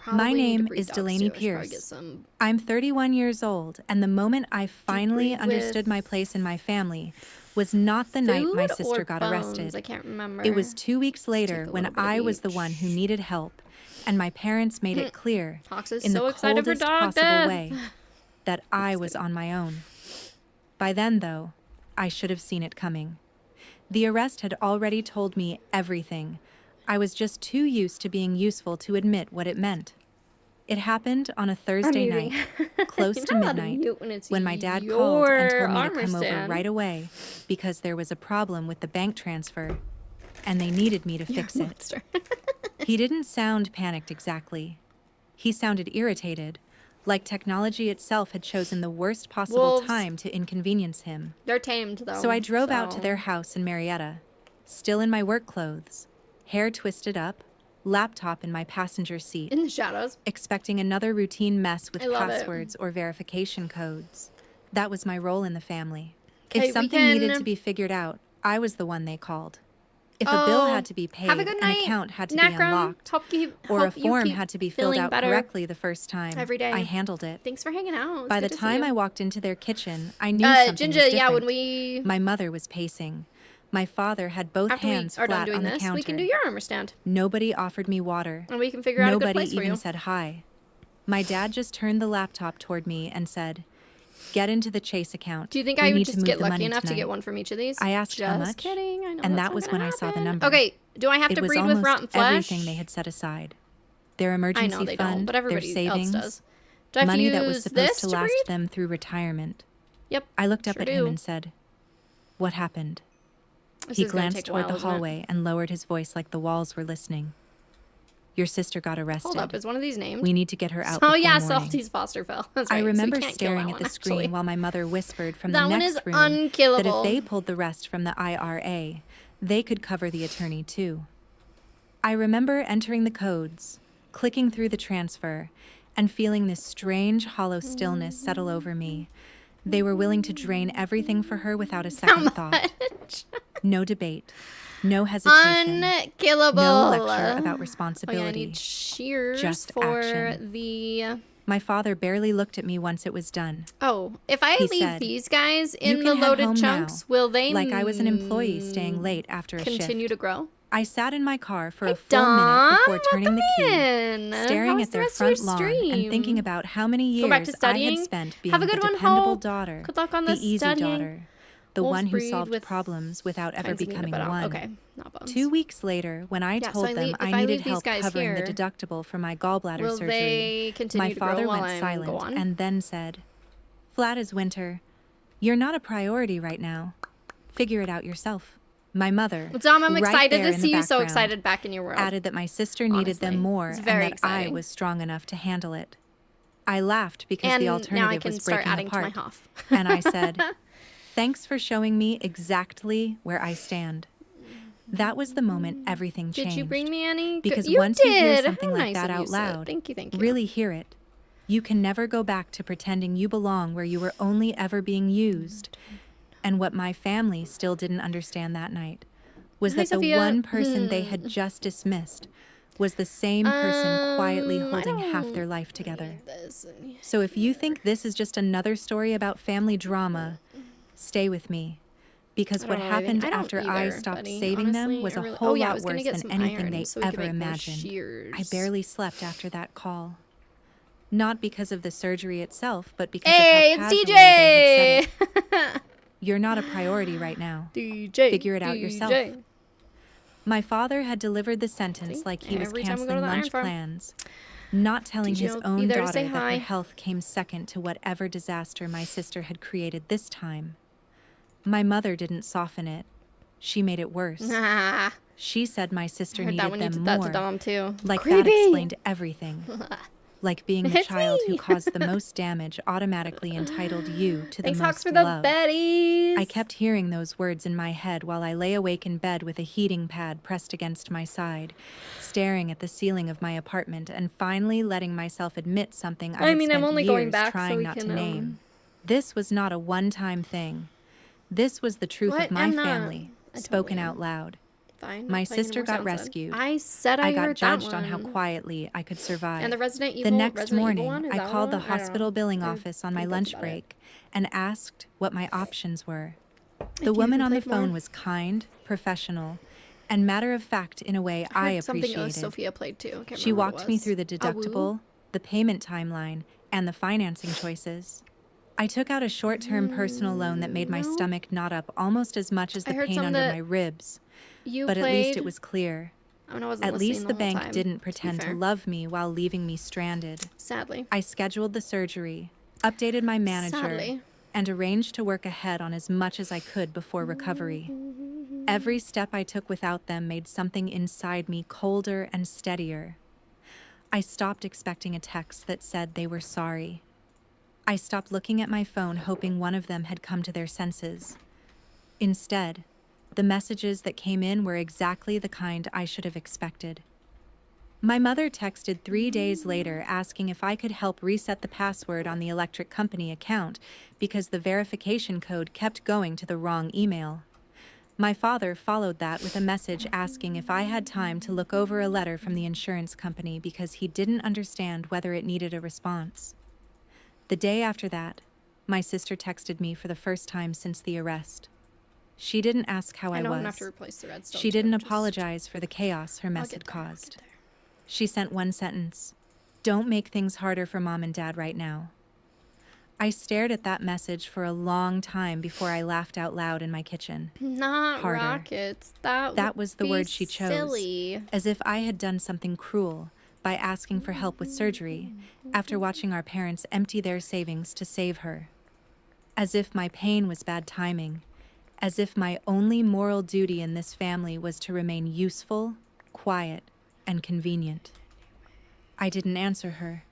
My name is Delaney Pierce. I'm 31 years old, and the moment I finally understood my place in my family was not the night my sister got arrested. I can't remember. It was 2 weeks later when I was the one who needed help, and my parents made it clear in the coldest possible way that I was on my own. By then, though, I should have seen it coming. The arrest had already told me everything. I was just too used to being useful to admit what it meant. It happened on a Thursday night, close to midnight, when my dad called and told me to come over right away because there was a problem with the bank transfer, and they needed me to fix it. He didn't sound panicked exactly. He sounded irritated, like technology itself had chosen the worst possible time to inconvenience him. They're tamed, though. So I drove out to their house in Marietta, still in my work clothes, hair twisted up, laptop in my passenger seat. In the shadows. Expecting another routine mess with passwords or verification codes. That was my role in the family. If something needed to be figured out, I was the one they called. If a bill had to be paid, an account had to be unlocked, or a form had to be filled out correctly the first time, I handled it. Thanks for hanging out. By the time I walked into their kitchen, I knew something was different. Yeah, when we... My mother was pacing. My father had both hands flat on the counter. We can do your armor stand. Nobody offered me water. And we can figure out a good place for you. Nobody even said hi. My dad just turned the laptop toward me and said, "Get into the Chase account. Do you think I would just get lucky enough to get one from each of these? I asked how much, kidding. I know and that was when I saw the number. Okay, do I have to breed with rotten flesh? Everything they had set aside. Their emergency fund, their savings, money that was supposed to last them through retirement. Yep. I looked up at him and said, "What happened?" He glanced toward the hallway and lowered his voice like the walls were listening. "Your sister got arrested. Hold up, is one of these named? We need to get her out before morning." Salty's foster fell. That's right. I remember staring at the screen while my mother whispered from the next room unkillable. that if they pulled the rest from the IRA, they could cover the attorney too. I remember entering the codes, clicking through the transfer, and feeling this strange hollow stillness settle over me. They were willing to drain everything for her without a second thought. No debate. No hesitation. Unkillable. No lecture about responsibility. I need cheers just for action. the... My father barely looked at me once it was done. Oh, if I leave these guys in the loaded chunks, will they like I was an employee staying late after a shift. Continue to grow? I sat in my car for a full minute before turning the key, staring at their front lawn and thinking about how many years I had spent being the dependable daughter, the easy daughter, the one who solved problems without ever becoming one. Okay, not bones. 2 weeks later, when I told them I needed help covering the deductible for my gallbladder surgery, my father went silent and then said, "Flat as winter. You're not a priority right now. Figure it out yourself." My mother, Dom, I'm excited to see you so excited back in your world. Added that my sister needed them more and that I was strong enough to handle it. I laughed because the alternative was breaking apart. And I said, "Thanks for showing me exactly where I stand." That was the moment everything changed. Did you bring me any? Because once you hear something like that out loud, thank you. Really hear it, you can never go back to pretending you belong where you were only ever being used. And what my family still didn't understand that night was that the one person they had just dismissed was the same person quietly holding half their life together. So if you think this is just another story about family drama, stay with me. Because what happened after I stopped saving them was a whole lot worse than anything they ever imagined. I barely slept after that call. Not because of the surgery itself, but because of how casually they had said it. "You're not a priority right now. Figure it out yourself." My father had delivered the sentence like he was canceling lunch plans, not telling his own daughter that her health came second to whatever disaster my sister had created this time. My mother didn't soften it. She made it worse. She said my sister needed them more. Like that explained everything. Like being the child who caused the most damage automatically entitled you to the most love. I kept hearing those words in my head while I lay awake in bed with a heating pad pressed against my side, staring at the ceiling of my apartment and finally letting myself admit something I had spent years trying not to name. This was not a one-time thing. This was the truth of my family, spoken out loud. Fine. My sister got rescued. I said I I got heard that judged on how one. quietly I could survive. And the Resident Evil. The next Resident Evil morning, one? Is I that called the one? I don't hospital know. billing I office on my think that's lunch about it. break and asked what my options were. The you woman on the played more. phone was kind, professional, and matter-of-fact in a way I Something appreciated. Sophia played too. Can't She remember what walked it me was. through the deductible, the payment timeline, and the financing choices. I took out a short-term personal loan that made my No. stomach knot up almost as much as the heard pain some under that my ribs. You But played. at least it was clear. I mean, I wasn't At listening least the whole bank time, didn't to be pretend to fair. love me while leaving me stranded. Sadly. I scheduled the surgery, updated my manager, Sadly. and arranged to work ahead on as much as I could before recovery. Every step I took without them made something inside me colder and steadier. I stopped expecting a text that said they were sorry. I stopped looking at my phone hoping one of them had come to their senses. Instead, the messages that came in were exactly the kind I should have expected. My mother texted 3 days later asking if I could help reset the password on the electric company account because the verification code kept going to the wrong email. My father followed that with a message asking if I had time to look over a letter from the insurance company because he didn't understand whether it needed a response. The day after that, my sister texted me for the first time since the arrest. She didn't ask how I know I'm was. gonna have to replace the redstone She too, didn't just- apologize for the chaos her mess I'll had get there, I'll caused. get there. She sent one sentence: "Don't make things harder for Mom and Dad right now." I stared at that message for a long time before I laughed out loud in my kitchen. Not Harder. rockets. That That would was the be word she chose, silly. as if I had done something cruel by asking for help with surgery after watching our parents empty their savings to save her. As if my pain was bad timing, as if my only moral duty in this family was to remain useful, quiet, and convenient. I didn't answer her.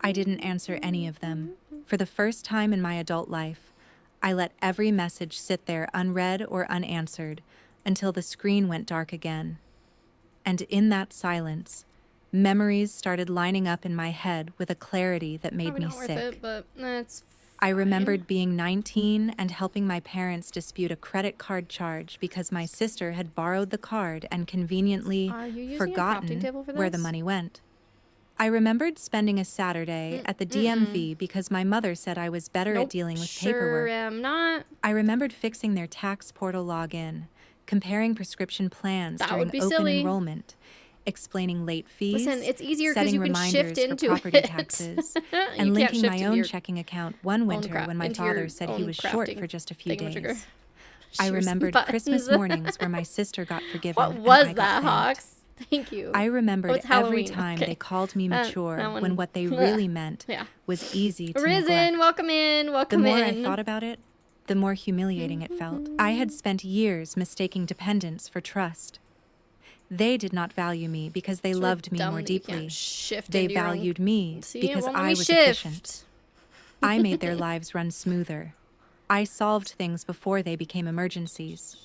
I didn't answer any of them. For the first time in my adult life, I let every message sit there unread or unanswered until the screen went dark again. And in that silence, memories started lining up in my head with a clarity that made Probably me not worth sick. it, but that's I fine. remembered being 19 and helping my parents dispute a credit card charge because my sister had borrowed the card and conveniently Are you using a crafting forgotten table for where the this? money went. I remembered spending a Saturday at the DMV because my mother said I was better at dealing with Sure paperwork. am not. I remembered fixing their tax portal login, comparing prescription plans That during would be open silly. enrollment, explaining late fees, Listen, it's easier 'cause setting you can reminders shift into for property it. taxes, You and can't linking shift my into own your checking account one winter when my into your father said he own was short crafting for just a few thingamajigger. days. I Shears and remembered Christmas buttons. mornings where my sister got forgiven What and was I got that, thanked. Hawks? Thank you. I remembered it's every Halloween. time Okay. they called me mature that when one- what they really meant Yeah. was easy to Risen, neglect. welcome in, The welcome more I in. thought about it, the more humiliating it felt. I had spent years mistaking dependence for trust. They did not value me because they It's loved me dumb more that you can't deeply. shift They into your own- valued me See, it because won't let I me was shift. efficient. I made their lives run smoother. I solved things before they became emergencies.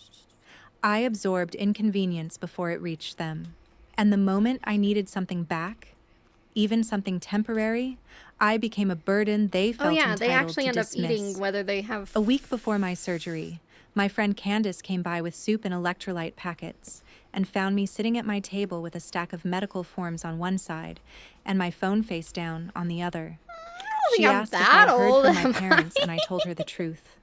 I absorbed inconvenience before it reached them. And the moment I needed something back, even something temporary, I became a burden they felt Oh yeah, entitled they actually to end up dismiss. eating whether they have. A week before my surgery, my friend Candace came by with soup and electrolyte packets and found me sitting at my table with a stack of medical forms on one side and my phone face down on the other. think She I'm asked if that I heard old, from my am parents, and I told her the truth.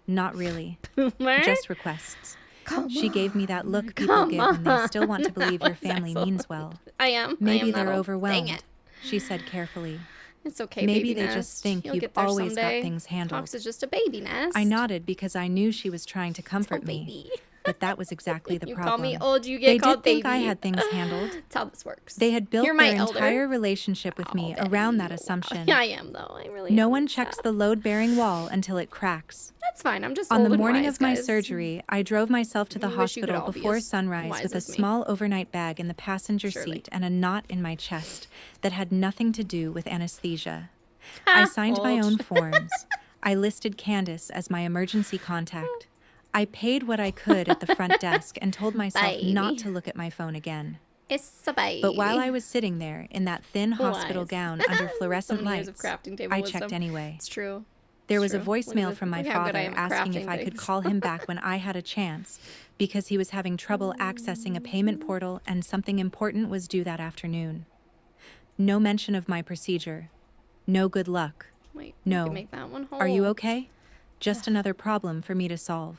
Not really. Boomer? Just requests. Come She gave me that look people Come give when they still on. want to believe your That was family excellent. means well. I am. Maybe I am that they're old. overwhelmed, Dang it. she said carefully. It's okay, Maybe baby they just nest. think You'll you've get there always got someday. things handled. Fox is just a baby nest. I nodded because I knew she was trying to comfort me, baby. but that was exactly the You problem. call me old, you get They called did think baby. I had things handled. That's how this works. They had built You're my their elder. entire relationship with me Oh, around that Betty. assumption. Yeah, I am though. I really No am. one It's checks sad. the load-bearing wall until it cracks. That's fine. I'm just On old the and morning wise, of my guys. surgery, I drove myself to the I wish you could hospital all be before as sunrise wise with a as me. small overnight bag in the passenger Surely. seat and a knot in my chest that had nothing to do with anesthesia. I signed my Old. own forms. I listed Candace as my emergency contact. I paid what I could at the front desk and told myself not Baby. to look at my phone again. It's a baby. But while I was sitting there in that thin hospital Wise. gown under So fluorescent many years of crafting crafting table I wisdom. checked anyway. It's true. There was a true. voicemail from my look how good I father am at asking if crafting I could things. call him back when I had a chance because he was having trouble accessing a payment portal and something important was due that afternoon. No mention of my procedure. No good luck. Wait, No. you can make that one whole. Are you okay? Just another problem for me to solve.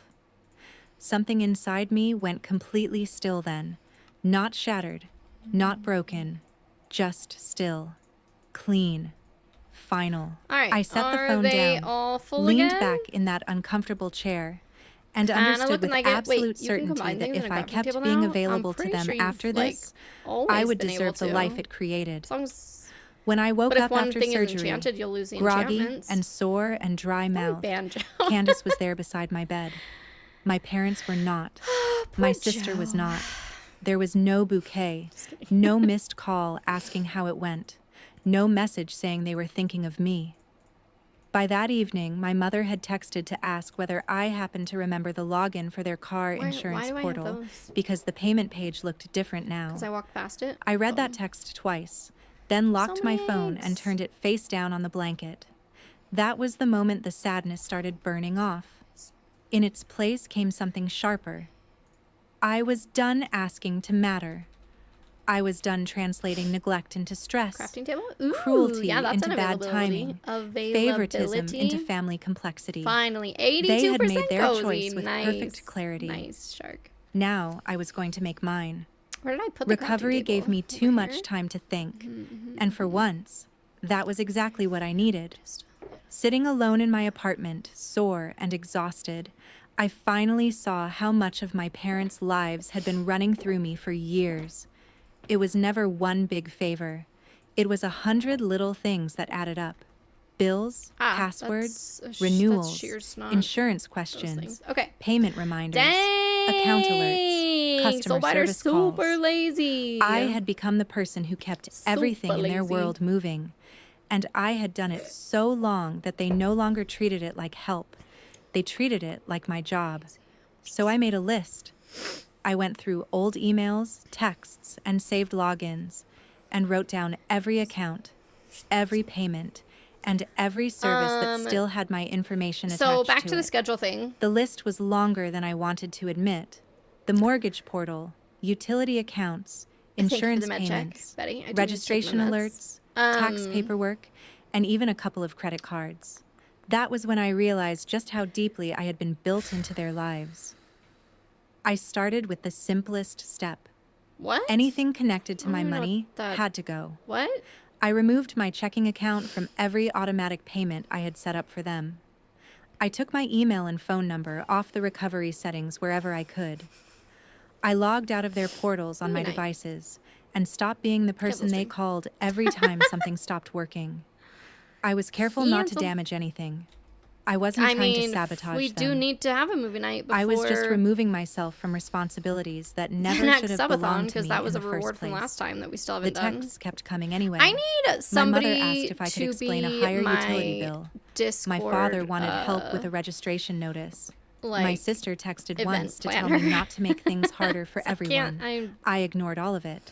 Something inside me went completely still then. Not shattered, not broken, just still. Clean. Final. All right. I set the Are phone they down, all full leaned again? back in that uncomfortable chair, and Kinda understood looking with like it. absolute Wait, you can certainty combine that things in if a I crafting kept table being now? I'm available to pretty them sure after you've, like, this, always I would been deserve able the to. life it created. As long as... When I woke But if up one after thing is surgery, enchanted, you'll lose the groggy enchantments. and sore and dry-mouthed, banjo. Candace was there beside my bed. My parents were not. My sister was Joe. not. There was no bouquet, no missed call asking how it went, no message saying they were thinking of me. By that evening, my mother had texted to ask whether I happened to remember the login for their car insurance why do I have portal those? because the payment page looked different now. Because I walked past it? I read that text twice, then locked So my many phone and eggs. turned it face down on the blanket. That was the moment the sadness started burning off. In its place came something sharper. I was done asking to matter. I was done translating neglect into stress, Crafting table? Ooh, cruelty yeah, that's into an bad availability. timing, favoritism into family complexity. Finally, 82% They had made their cozy. choice with Nice. perfect clarity. Nice, shark. Now I was going to make mine. Where did I put the crafting Recovery table? gave me too Over much here? time to think, and for once, that was exactly what I needed. Sitting alone in my apartment, sore and exhausted, I finally saw how much of my parents' lives had been running through me for years. It was never one big favor. It was 100 little things that added up. Bills, passwords, renewals, Shears, not insurance those questions, things. Okay. payment reminders, Dang! account alerts, customer Soulbiter's service super calls. lazy. I had become the person who kept everything in their lazy. world moving, and I had done it so long that they no longer treated it like help. They treated it like my job. So I made a list. I went through old emails, texts, and saved logins, and wrote down every account, every payment, and every service that still had my information attached to it. So back to the schedule thing. The list was longer than I wanted to admit. The mortgage portal, utility accounts, insurance med check, payments, Betty. I do need to take registration my alerts, meds. tax paperwork, and even a couple of credit cards. That was when I realized just how deeply I had been built into their lives. I started with the simplest step. What? Anything connected to my don't know money that- had to go. What? I removed my checking account from every automatic payment I had set up for them. I took my email and phone number off the recovery settings wherever I could. I logged out of their portals on my Nice. devices and stopped being the person they string. called every time something stopped working. I was careful not to Cancel. damage anything. I wasn't trying to sabotage we them. do need to have a movie night before I was just removing myself from responsibilities that never next should have subathon, belonged to because me that was in a the reward first from place. last time that we still The haven't done. texts kept coming anyway. I need somebody My mother asked if I could to explain a be higher my utility bill. Discord, My father wanted help with a registration notice. like, My sister texted event once to tell planner. me not to make things harder for I can't- everyone. I ignored all of it.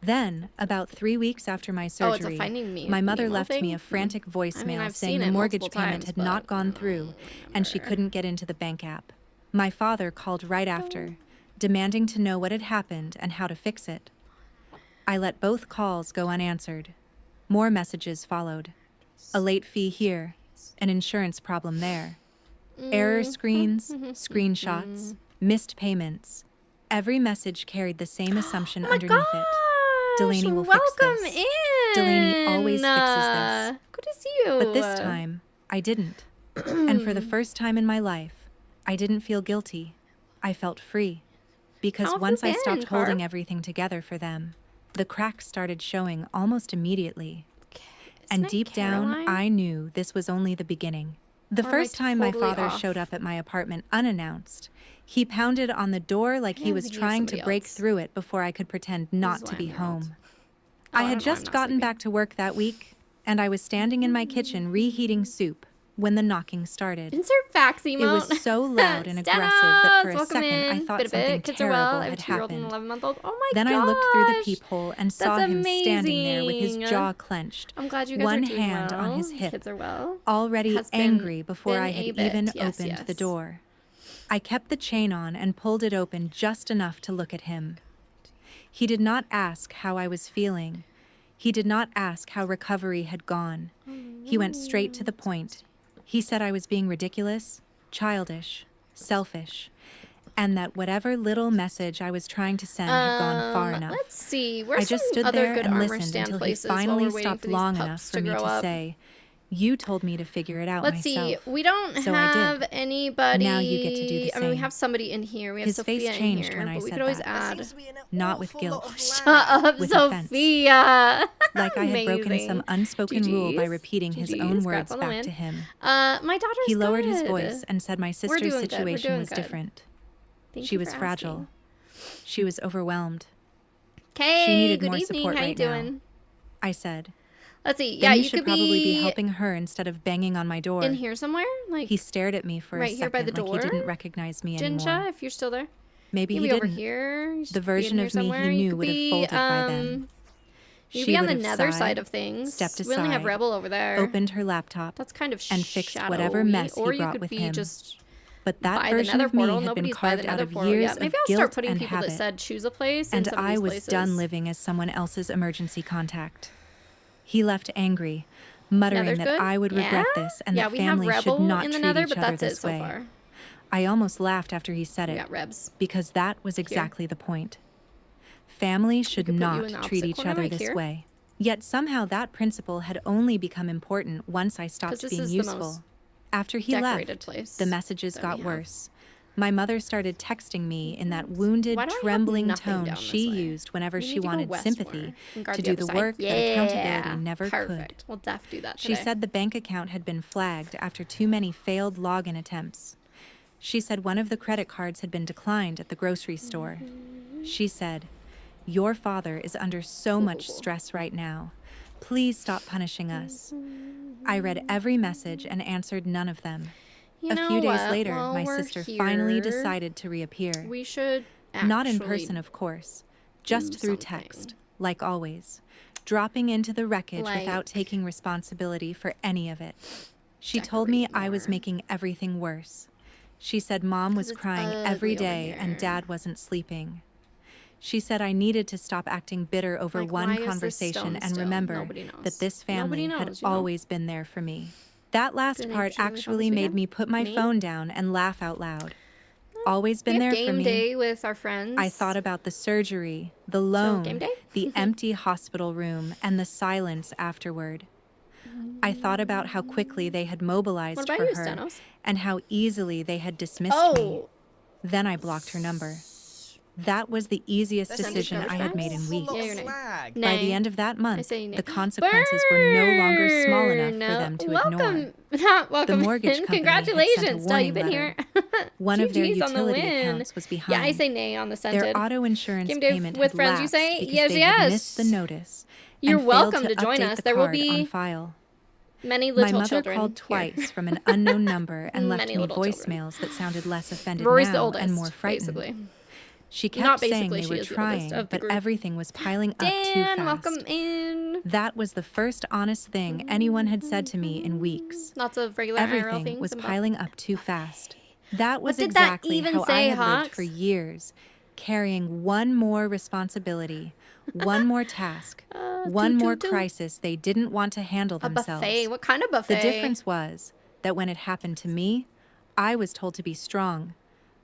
Then, about 3 weeks after my Oh, it's a surgery, Finding Me- my mother Nemo left me thing? a frantic voicemail I've saying seen the it mortgage multiple payment times, had but not gone I through don't and she remember. couldn't get into the bank app. My father called right after, demanding to know what had happened and how to fix it. I let both calls go unanswered. More messages followed. A late fee here, an insurance problem there. Error screens, screenshots, missed payments. Every message carried the same assumption underneath it. Delaney will fix welcome this. in. Delaney always fixes this. Good to see you. But this time, I didn't. And for the first time in my life, I didn't feel guilty. I felt free. Because How have once you I stopped been, holding Harp? everything together for them, the cracks started showing almost immediately. And it deep down, Caroline? I knew this was only the beginning. The Or am I first time my totally father off? showed up at my apartment unannounced, he pounded on the door like he I'm was thinking of trying to somebody break else. through it before I could pretend not is to why be I'm your alt. home. Oh, I I had don't know, I'm just not gotten sleeping. back to work that week, and I was standing in my kitchen reheating soup when the knocking started. Insert fax emote. It was so loud and aggressive that for a second I thought something Kids terrible are well. I have had a 2-year-old and happened. an 11-month-old. Oh my Then gosh. I looked through the peephole and saw That's him standing there with his amazing. jaw clenched, I'm glad you guys one are doing hand well. on his hip, Kids are well. already Has been- angry before been I a had bit. even Yes, opened the yes. door. I kept the chain on and pulled it open just enough to look at him. He did not ask how I was feeling. He did not ask how recovery had gone. He went straight to the point. He said I was being ridiculous, childish, selfish, and that whatever little message I was trying to send had gone far enough. Let's see. Where's I just some stood other there good and armor listened stand until he places while finally we're waiting stopped for these long pups enough to for me grow to up. say, "You told me to figure it out Let's myself." see. We don't So I did. have anybody. Now you get to do the I mean, we same. have somebody in here. We have His Sophia face changed in here, when I but we said could always that. add. Not with guilt. Shut up, With offense. Sophia. Like I had broken Amazing. some unspoken rule by GGs. repeating his GGs. own Congrats words on the back win. to him. My daughter's He lowered his good. voice and said my doing sister's good. We're situation doing was good. different. Thank She you was for fragile. asking. She was overwhelmed. Okay, She needed good more evening. support How you right now. doing? I said. Let's see. Then Yeah, you you should could probably be helping her instead of banging on my door. in here somewhere, like He stared at me for right a here by second the like he door? didn't recognize me Jinja, anymore. if you're still there. Maybe he Maybe over didn't. here. You should The be in version here of me he somewhere. You knew could would have be, folded by then. You She could be on would the have nether sighed, side of things. stepped We only have aside, Rebel over there. opened her laptop, That's kind of and fixed shadowy. whatever mess he or you brought could with be him. just But that by the version nether of me portal. had been Nobody's by the carved out nether of portal years yet. Maybe of I'll start guilt putting and people habit. that said choose a place in And some of I these was places. done living as someone else's emergency contact. He left angry, muttering Nether's that good? I would regret Yeah? this and Yeah, that we have families should Rebel not in the treat nether, each but other that's it this so way. far. I almost laughed after he said We it, got Rebs. because that was exactly the point. Families should could put you in not the treat opposite each corner, other like this here. way. Yet somehow that principle had only become important once I 'Cause stopped this being is the useful. most After he decorated left, place the messages that got we have. worse. My mother started texting me in that wounded, Why do I have trembling nothing tone down she this way? used whenever We she need to go wanted west sympathy more and guard to the do other the side. work that accountability never Perfect. could. We'll def do that She today. said the bank account had been flagged after too many failed login attempts. She said one of the credit cards had been declined at the grocery store. She said, "Your father is under so much stress right now. Please stop punishing us." I read every message and answered none of them. You A know few days what? later, While my we're sister finally here, decided to reappear. we should actually Not in person, of course, just through something. text, like always, dropping into the wreckage Like- without taking responsibility for any of it. She told me Decorate I was more. making everything worse. She said Mom was it's crying ugly every over day here. and Dad wasn't sleeping. She said I needed to stop acting bitter over Like, one why is this conversation stone and still? remember Nobody knows. that this Nobody family knows, had you know? always been there for me. That last Do they part usually actually publish made again? me put my Me? phone down and laugh out loud. Always We been have there for game me. day with our friends. I thought about the surgery, the loan, game day? the empty hospital room, and the silence afterward. I thought about how quickly they had mobilized What about for you, her Stenos? and how easily they had dismissed me. Oh, Then I blocked her number. That was the easiest That's an decision I had extra made in weeks. Yeah, your name. By Nay. the end of that month, say nay. the consequences were no longer small enough for them to welcome. ignore. Welcome The mortgage in. company had sent a Congratulations, Del. warning You've been here. One of their GG's on the utility win. accounts was behind. Yeah, I say nay on the scented. Their auto insurance Game day payment with had friends, you lapsed say? because Yes, they had yes. missed the notice. You're and welcome failed to join update us. the There will card be on file. many My little mother children called here. twice from an unknown number and left Many me little children. voicemails that sounded less offended Rory's the now oldest, and more frightened. basically. She kept Not saying basically, they she were is the oldest trying, of the but group. everything was piling up too Dan, fast. welcome in. That was the first honest thing anyone had said to me in weeks. Lots of regular IRL Everything things. was about- piling up too fast. That was did that exactly even how I say, had lived Hawks? for years, carrying one more responsibility, one more task, one toot, more toot, toot. crisis they didn't want to handle A themselves. buffet. What kind of buffet? The difference was that when it happened to me, I was told to be strong.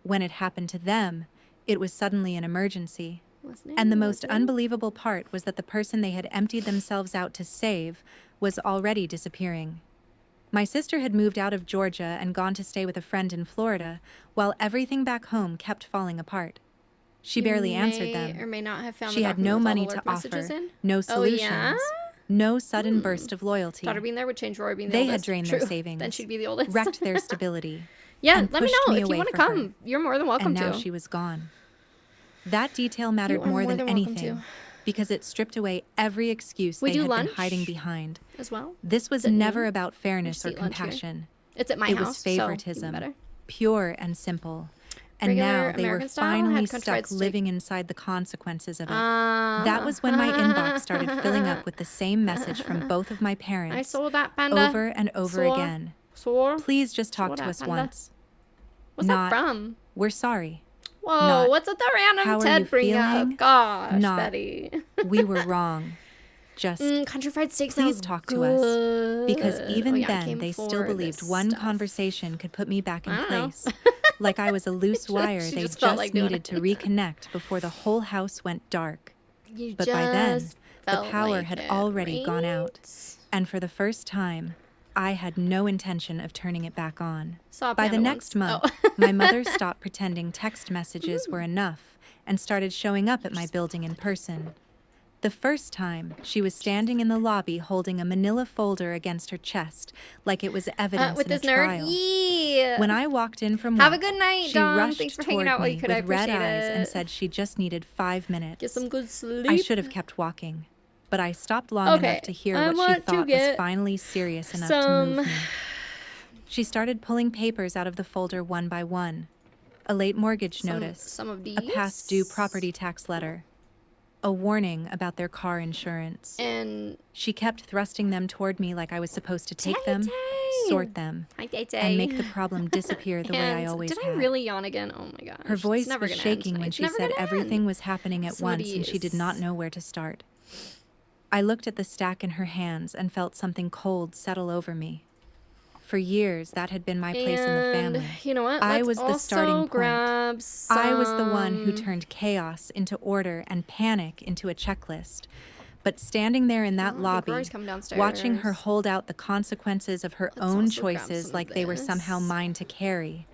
When it happened to them, it was suddenly an emergency. And the most unbelievable part was that the person they had emptied themselves out to save was already disappearing. My sister had moved out of Georgia and gone to stay with a friend in Florida, while everything back home kept falling apart. She barely answered them. Or may not have found She the had no document with all money the to work messages offer, in. no Oh, solutions, yeah? no sudden burst of loyalty. Daughter being there would change Rory being the They oldest. had drained True. their savings, Then she'd be the oldest. wrecked their stability, Yeah, and let me pushed know me if you away want to for her. come. You're more than welcome and now to. she was gone. That detail mattered You are more more than than welcome anything to. because it stripped away every excuse We they do had lunch been hiding behind. as well. This was Is it never noon? about fairness or Just eat lunch here. compassion. It's at my It house, was so even favoritism, better. pure and simple. And Regular now they American were style, finally had country fried stuck steak. living inside the consequences of it. That was when my inbox started filling up with the same message from both of my I parents saw that panda. over and over again. Please just talk to us once. What's Not, that from? we're sorry. Whoa, Not, what's with the random how are you Ted bring feeling? up? Gosh, Not, Betty. we were wrong. Just, Country fried steak please sounds talk good. to us. Because even yeah, I then, came they for still believed this one stuff. conversation could put me back in I don't know. place. Like I was a loose wire She they just felt like doing needed to reconnect before the whole house went dark. You But by then, just the felt power like had it, already gone right? out. And for the first time, I had no intention of turning it back on. Saw a By the panda next once. month, my mother stopped pretending text messages were enough and started showing up at my building in person. The first time, she was standing in the lobby holding a manila folder against her chest like it was evidence with in a this nerd. trial. Yeah. When I walked in from work, Have a good night, she Dom. rushed Thanks for toward hanging out while you me could. I with red appreciate eyes and it. said she just needed 5 minutes. Get some good sleep. I should have kept walking, but I stopped long enough to hear what she thought was finally serious enough to move me. She started pulling papers out of the folder one by one. A late mortgage notice, some of a past due property tax letter, a warning about their car insurance. And she kept thrusting them toward me like I was supposed to take them, sort them, and make the problem disappear the way I always had. Did I really yawn again? Oh my gosh. Her voice was shaking when she said everything was happening at once and she did not know where to start. I looked at the stack in her hands and felt something cold settle over me. For years, that had been my place in the family. You know what? I was the starting point. I was the one who turned chaos into order and panic into a checklist. But standing there in that lobby, watching her hold out the consequences of her own choices like they were somehow mine to carry,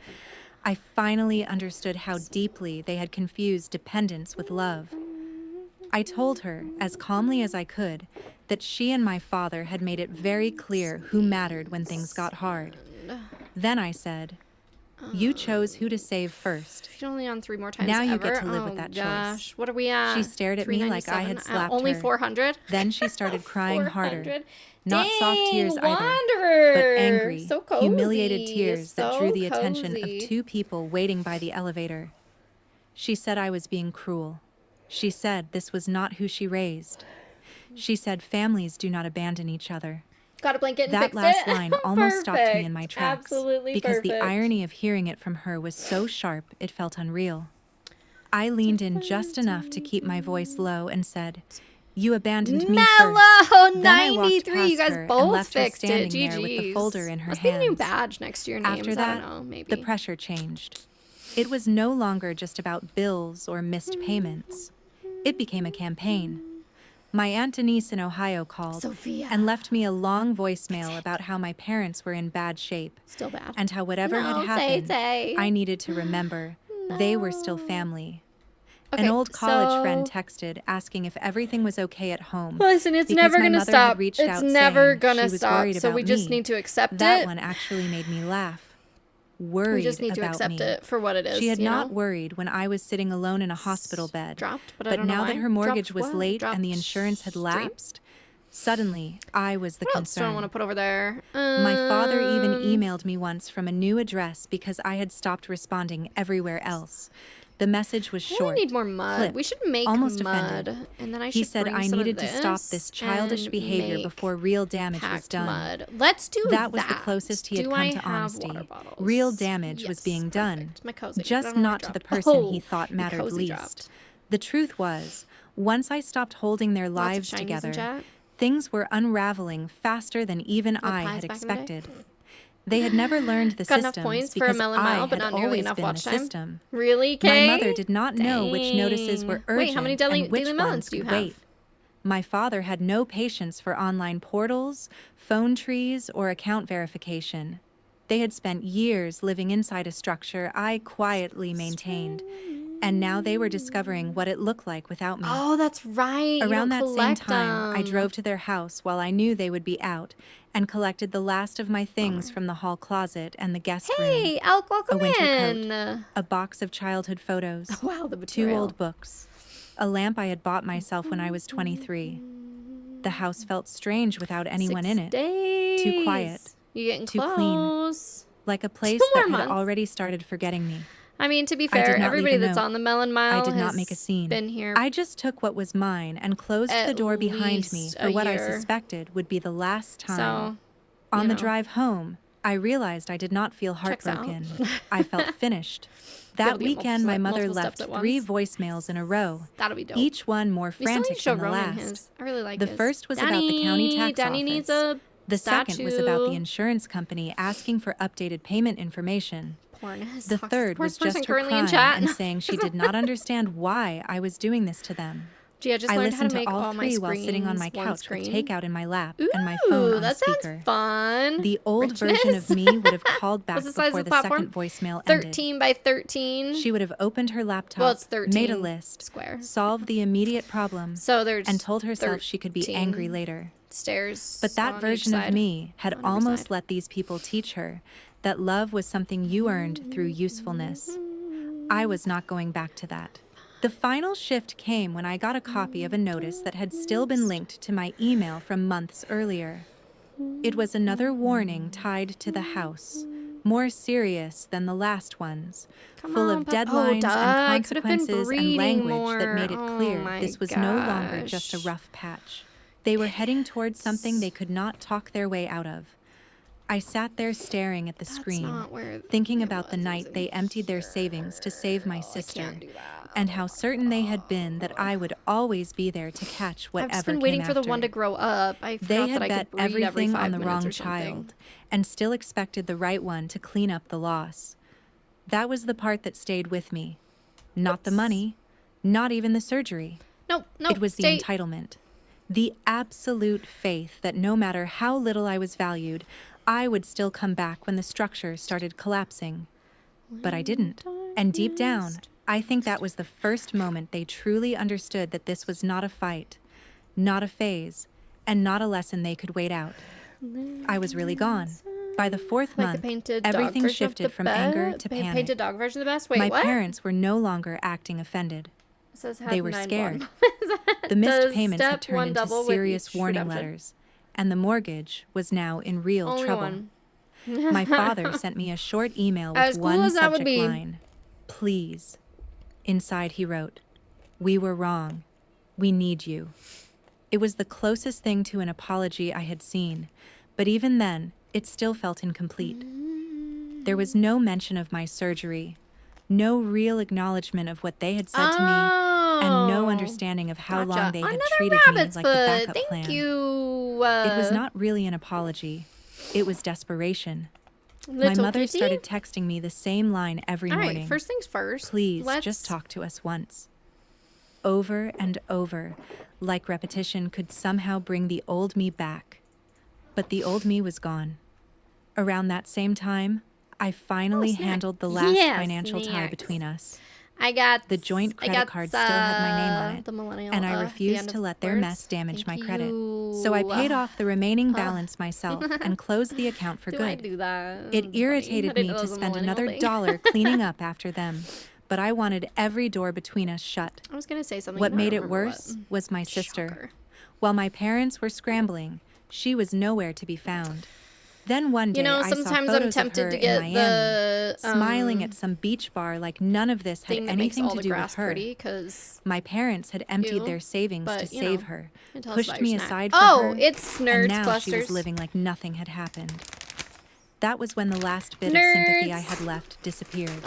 I finally understood how deeply they had confused dependence with love. I told her, as calmly as I could, that she and my father had made it very clear who mattered when things got hard. Then I said, you chose who to save first. She's only on 3 more times now you ever. get to live with that gosh. choice. What are we at? She stared at me like I had slapped only her. 400? Then she started crying harder. 400. Not Dang, soft tears Wanderer. either, but angry, so cozy. humiliated tears that drew the attention cozy. of 2 people waiting by the elevator. She said I was being cruel. She said this was not who she raised. She said families do not abandon each other. Got a blanket and that fix last it? line almost stopped me in my tracks. Absolutely because perfect. the irony of hearing it from her was so sharp it felt unreal. I leaned in just enough to keep my voice low and said, you abandoned me first. Mellow Then I walked 93. You past guys her both and left her fixed it. standing there with the GGs. folder in her Must be a new hands. badge next to your names. After that, I don't know, maybe. the pressure changed. It was no longer just about bills or missed payments. It became a campaign. My Aunt Denise in Ohio called Sophia. and left me a long voicemail about how my parents were in bad shape. Still bad. And how whatever had happened, I needed to remember they were still family. An old college friend texted asking if everything was okay at home. Listen, it's never going to stop. It's never going to stop. So we just need to accept it. That one actually made me laugh. Worried we just need to about accept me. it for what it is. She had not worried when I was sitting alone in a hospital bed. But now that her mortgage was late and the insurance had lapsed, suddenly I was the what else do I concern. want to put over there? My father even emailed me once from a new address because I had stopped responding everywhere else. The message was short. I need more mud. clipped, We should make almost mud. offended. And then He said I needed to stop this childish behavior before real damage was done. Mud. Let's do that. That was the closest he had come to honesty. Real damage was being done, just not to the person he thought mattered least. The truth was, once I stopped holding their lives together, things were unraveling faster than even I had expected. They had never learned the Got systems enough points for a because melon I mile, had but not nearly always enough been the watch time. system. Really, Kay? My mother did not know which notices were urgent Wait, how many daily and which melons ones do you could have? wait. My father had no patience for online portals, phone trees, or account verification. They had spent years living inside a structure I quietly maintained, and now they were discovering what it looked like without me. Oh, that's right. Around that same time, I drove to their house while I knew they would be out and collected the last of my things from the hall closet and the guest room. Hey, Elk, welcome A winter in. coat, a box of childhood photos, Wow, the 2 betrayal. old books, a lamp I had bought myself when I was 23. The house felt strange without anyone 6 in it. days. Too quiet, You getting to close. clean, like a place that had already started forgetting me. I mean, to be fair, everybody that's on the Melon Mile I did not make a scene. Been here. I just took what was mine and closed the door behind me for what I suspected would be the last time. So, on the drive home, I realized I did not feel heartbroken. I felt finished. That weekend, my mother left 3 voicemails in a row. That'll be dope. Each one more frantic than the last. I really like the first was about the county tax Danny office. Needs a the statue. second was about the insurance company asking for updated payment information. The third was just her crying and saying she did not understand why I was doing this to them. Gee, I listened to all 3 while sitting on my couch with takeout in my lap and my phone on that speaker. Sounds fun. The old version of me would have called back before the second voicemail ended. 13 by 13. She would have opened her laptop, made a list, square, solved the immediate problem, and told herself she could be angry later. Stairs. But that version of me had almost let these people teach her that love was something you earned through usefulness. I was not going back to that. The final shift came when I got a copy of a notice that had still been linked to my email from months earlier. It was another warning tied to the house, more serious than the last ones, full of deadlines and consequences and language that made it clear this was no longer just a rough patch. They were heading towards something they could not talk their way out of. I sat there staring at the screen, thinking about the night they emptied their savings to save my sister, and how certain they had been that I would always be there to catch whatever came after. I've just been waiting for the one to grow up. I they had that I bet could breed everything on the wrong or child, and still expected the right one to clean up the loss. That was the part that stayed with me. Not the money, not even the surgery. No, it was the entitlement. The absolute faith that no matter how little I was valued, I would still come back when the structure started collapsing. But I didn't. And deep down, I think that was the first moment they truly understood that this was not a fight, not a phase, and not a lesson they could wait out. I was really gone. By the 4th month, everything shifted from anger to panic. Painted dog version of the best? Wait, my parents were no longer acting offended. They were scared. The missed payments had turned into serious warning letters, and the mortgage was now in real trouble. My father sent me a short email with one subject line: "Please." Inside he wrote, "We were wrong. We need you." It was the closest thing to an apology I had seen, but even then, it still felt incomplete. There was no mention of my surgery, no real acknowledgement of what they had said to me, and no understanding of how long they had treated me like the backup plan. It was not really an apology. It was desperation. My mother started texting me the same line every morning. All right, first things first. Please, just talk to us once. Over and over, like repetition could somehow bring the old me back. But the old me was gone. Around that same time, I finally handled the last financial tie between us. I got the joint credit card still had my name on it, and I refused to let their mess damage my credit. So I paid off the remaining balance myself and closed the account for good. I do that? It irritated me to spend another $1 cleaning up after them, but I wanted every door between us shut. I was going to say something. What made it worse was my sister. While my parents were scrambling, she was nowhere to be found. Then one day, I saw photos of her in Miami, smiling at some beach bar like none of this had anything to do with her. My parents had emptied their savings to save her, pushed me aside for her, and now she was living like nothing had happened. That was when the last bit of sympathy I had left disappeared.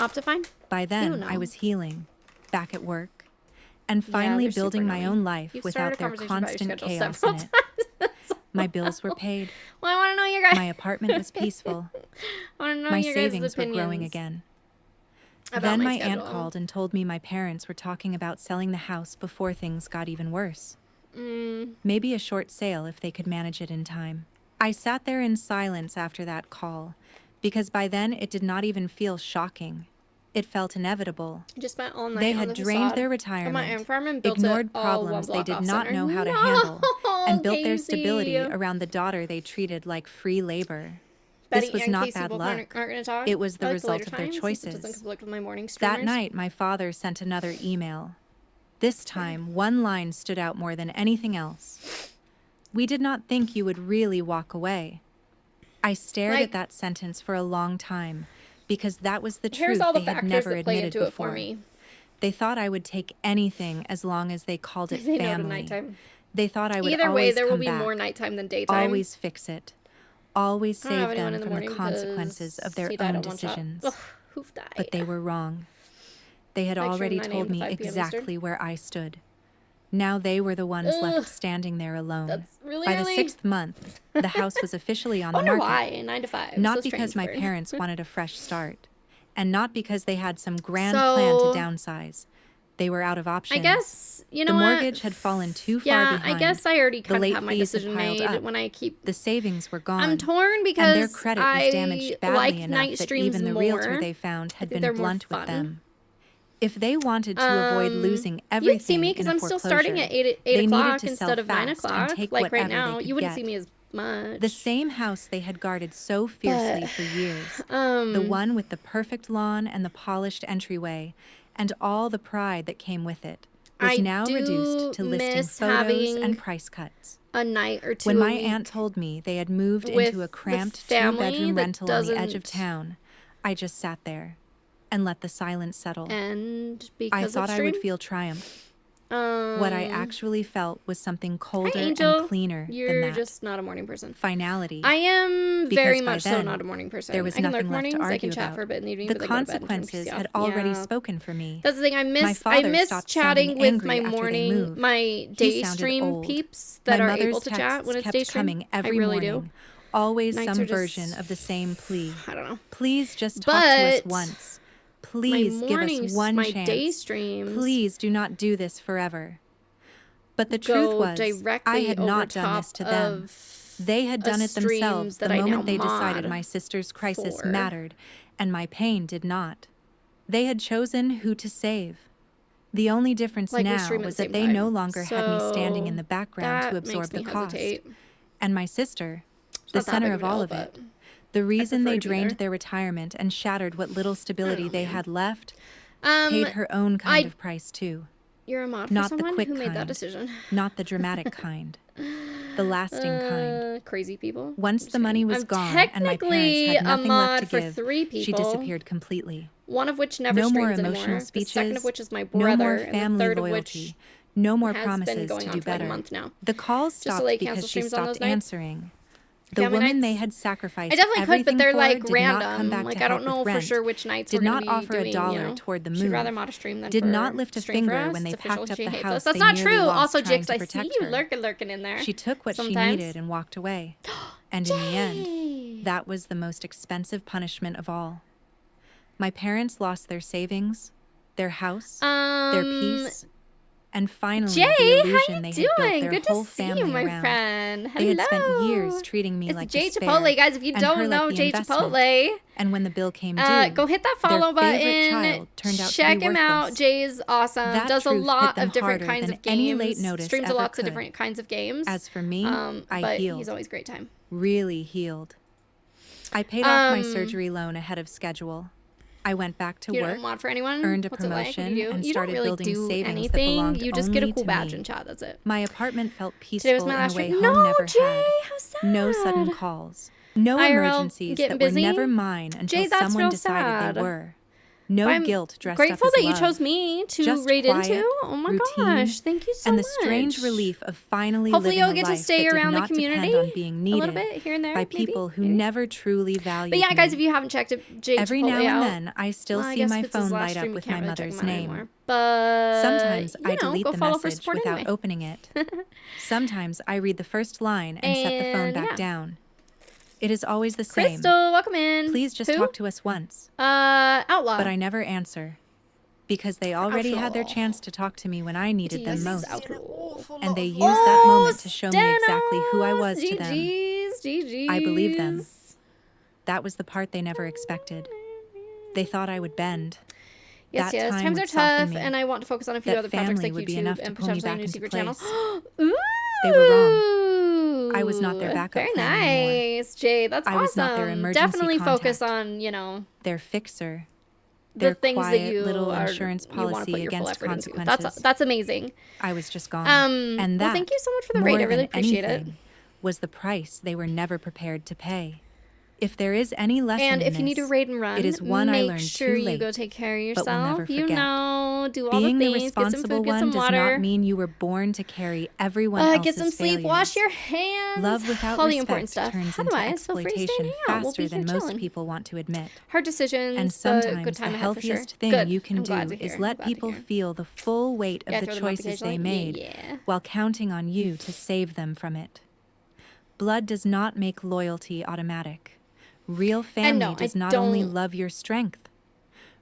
By then, I was healing, back at work, and finally building my own life without their constant chaos in it. My bills were paid. Well, I want to know your guys. My apartment was peaceful. I want to know my your savings were growing again. Then my aunt called and told me my parents were talking about selling the house before things got even worse. Maybe a short sale if they could manage it in time. I sat there in silence after that call, because by then it did not even feel shocking. It felt inevitable. Just spent all night they had drained their retirement, ignored problems they did not know how to handle, and built their stability around the daughter they treated like free labor. This was not bad luck. It was the result of their choices. That night, my father sent another email. This time, one line stood out more than anything else. "We did not think you would really walk away." I stared at that sentence for a long time because that was the here's truth all the they had factors never that play admitted into it before. for me. They thought I would take anything as long as they called it They know to family. nighttime. They thought I would Either way, always there will come be back, more nighttime than daytime. always fix it, always I don't have save anyone them in the from the morning consequences of their he died own on one shot. decisions. Ugh, who've died? But they were wrong. They had Night already stream, 9 told a.m. to me 5 p.m. exactly Eastern. where I stood. Now they were the ones Ugh, left standing there alone. that's really By early. the 6th month, the house was officially on I the wonder market. why 9 to 5. Not So because my strange. parents wanted a fresh start, and not because they had some grand So, plan to downsize. They were out of options. I guess, you know the what? mortgage had fallen too far Yeah, behind. I guess I already The kind of late have my fees had decision piled made up. when I keep... The savings were gone. I'm torn and because their credit was damaged badly like enough night that streams even the more. realtor they found had been they're more blunt with fun. them. If they wanted to avoid losing You'd see everything me in because a I'm still foreclosure, starting at 8 they o'clock needed to instead sell of 9 fast and o'clock. take Like right whatever now, they could you wouldn't get. see me as much. The same house they had guarded so fiercely for years. The one with the perfect lawn and the polished entryway, and all the pride that came with it, was I now do reduced to listing miss photos having and price cuts. a night or two When a my week aunt told me they had moved with into a the cramped family two-bedroom that rental on the edge of doesn't town, I just sat there and let the silence settle. end I because thought of I would stream. feel triumph. What I actually felt was something Hi, colder Angel. and cleaner You're than that. just not a morning person. Finality. I am Because very by much so then, not a morning person. there was I can lurk nothing left to mornings. I argue can chat about. for a bit in the evening, The but then go to bed and turn consequences PC off. had already Yeah. spoken for me. That's the thing. I My miss father stopped chatting sounding with angry my after they morning, moved. my He day sounded stream old. peeps that My are mother's able to chat when it's texts day kept stream. coming every I really morning. do. Always Nights some are just, version of the same plea. I don't know. Please just talk to us But once. my Please give us mornings, one my chance. day streams Please do not do this forever. But the truth go was, directly I had over not done top this to them. of They had done a it stream themselves that the I now moment they decided mod my sister's crisis for. mattered, and my pain did not. They had chosen who to save. The only difference Like we now stream at was the that same they time. no longer had me standing in So the background to that absorb makes the me cost. hesitate. And my sister, It's the not that center big of a all deal, of it, but the reason prefer they to be drained there. their retirement and shattered what little stability know, they man. had left, paid her own kind of price too. You're a mod for Not the someone quick who made that kind, decision. not the dramatic kind, the lasting kind. Crazy people. Once I'm the money kidding. was I'm gone and my parents technically had a nothing mod left to for give, 3 people. she disappeared completely. One of which never No more streams emotional anymore. The second of speeches, which is my no brother, more and the family third loyalty, of which no more has been promises going to on do for like a better. month now. The calls Just to stopped like because cancel she streams on those stopped nights. answering. The Family woman they nights. had sacrificed I definitely could, but everything they're for like did not come random. back Like to I help don't know with for rent, sure which nights did we're not gonna be offer doing, a dollar you know. toward the She'd move, rather mod a stream than did for not lift a stream for finger us. when they It's official, packed up she the hates house us. That's they not nearly true. lost Also, trying Jix, to I see protect you her. lurking in there. She took what she Sometimes. needed and walked away. And in the end, that was the most expensive punishment of all. My parents lost their savings, their house, their peace, and finally Jay, the how illusion you they had built doing? their Good whole to see family you, my around. friend. Hello. They had spent years treating me It's like Jay despair, Chipotle, guys. If you and her don't like know the Jay investment. Chipotle, And when the bill came due, go hit that their follow favorite button. child turned out Check to be him out. worthless. Jay's awesome. That Does a truth hit lot them of different harder kinds than of any games. late notice Streams ever lots of could. different kinds of games. As for me, I but healed. he's always a great time. Really healed. I paid off my surgery loan ahead of schedule. I went back to You work, don't mod for anyone? earned a What's it like? What do promotion, you do? and You don't started really building do savings that anything. belonged You just only get a cool to badge me. and chat. That's it. My apartment felt Today was peaceful my in last a way stream. home No, never Jay, had. how sad. No sudden calls. No IRL, emergencies getting that were busy. never mine until Jay, that's someone real decided sad. they were. No I'm guilt dressed grateful up as that you love. chose me to Just raid quiet, into. Oh my routine, gosh, thank you so and much. the strange relief of finally Hopefully living you'll a get to life stay that around did the not community depend on being a needed little bit here and there, by maybe, people who maybe. never truly valued But yeah, guys, me. if you haven't checked it, Jay Every Chipotle now and out, then, I still well, I see guess my if it's his phone last light stream, up we with can't my really check mother's him out name. anymore. But Sometimes I you know, delete go the follow for message support without anyway. opening it. Sometimes I read the first line and set the phone And, back yeah. down. It is always the same. Crystal, welcome in. Please just Who? talk to us once. Outlaw. But I never answer. Because they already had their Outlaw. chance to talk to me when I needed them Jesus, most. Outlaw. And they used that moment to show me exactly who I was to them. GG's. I believe them. That was the part they never expected. They thought I would bend. Yes, That yes. time Times are would soften tough, me. and I want to focus on a few That other projects family like would be YouTube enough to and pull me potentially a back new into secret place. channel. Ooh. They were wrong. I was not their backup Very plan anymore. nice, Jay. That's I awesome. was not their emergency Definitely focus contact. on, you know, Their fixer. the Their things quiet that you little are, insurance you want to policy put your full against effort into. consequences. That's amazing. I was just gone. And and that, well, thank you so much for the more raid. I really than appreciate anything, it. was the price they were never prepared to pay. If there is any lesson And in if you need to this, raid and run, it is one I make learned sure too late, you go take care of but will yourself. never forget. You know, do all Being the the things. Get some responsible food, get one some does water. not mean you were born to carry everyone else's Get some sleep. failures. Wash your hands. Love without all the important respect stuff. turns into Otherwise, feel free to stay exploitation and hang out. We'll faster be here than most chilling. people want to admit. Hard decisions, And but sometimes good the time ahead for sure. healthiest thing Good. you can I'm glad do to is hear. let I'm glad to people hear. feel the full weight Yeah, of the throw them up choices they occasionally. made Yeah. while counting on you to save them from it. Blood does not make loyalty automatic. Real family no, does I not only don't- love your strength.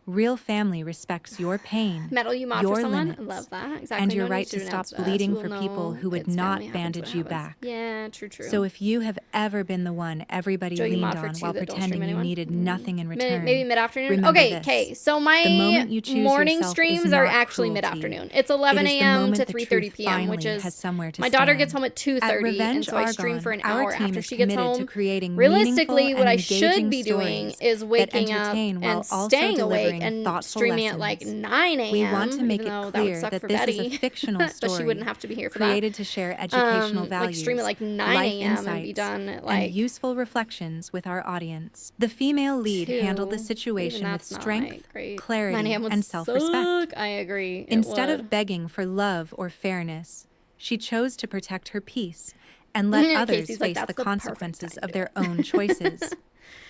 Real family respects your pain, Metal you mod your for someone. limits, I love that. Exactly. and your No need right to stop announce to us. bleeding We'll for people know who would it's not family happens bandage when it you happens. back. Yeah, true. So if you have ever been the one everybody Joe, you leaned mod for on two while that don't pretending stream you anyone? needed nothing in return, Maybe mid-afternoon. remember Okay, this. okay. So The my moment you choose morning yourself is streams are not actually cruelty. mid-afternoon. It's 11 It is the a.m. moment to the 3:30 truth p.m., which finally is has somewhere to my daughter gets stand. home at At 2:30, and Revenge so I stream Argonne, for an our hour team after is she gets committed to home. creating Realistically, meaningful what and I should engaging be doing stories is waking that up entertain while and also staying awake delivering and thoughtful streaming at like lessons. 9 a.m. We want to make even it though that would clear suck that for this Betty. is a fictional story But she wouldn't have to be here for created to share educational that. values, Like stream at like 9 life a.m. and be insights, done at like and useful reflections with our audience. The female lead 2. handled the Even situation with that's not, strength, like, great. 9 clarity, a.m. would and self-respect. suck. I agree. It Instead would. of begging for love or fairness, she chose to protect her peace and let others Casey's like, face "That's the the perfect consequences time of to their do it." own choices.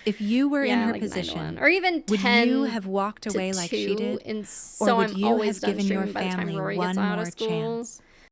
If you were in Yeah, her like 9 to 1. position, Or even would 10 you have walked to away like she 2, did? and Or so would I'm you always have done given your streaming by the time family Rory one gets out more of school. chance?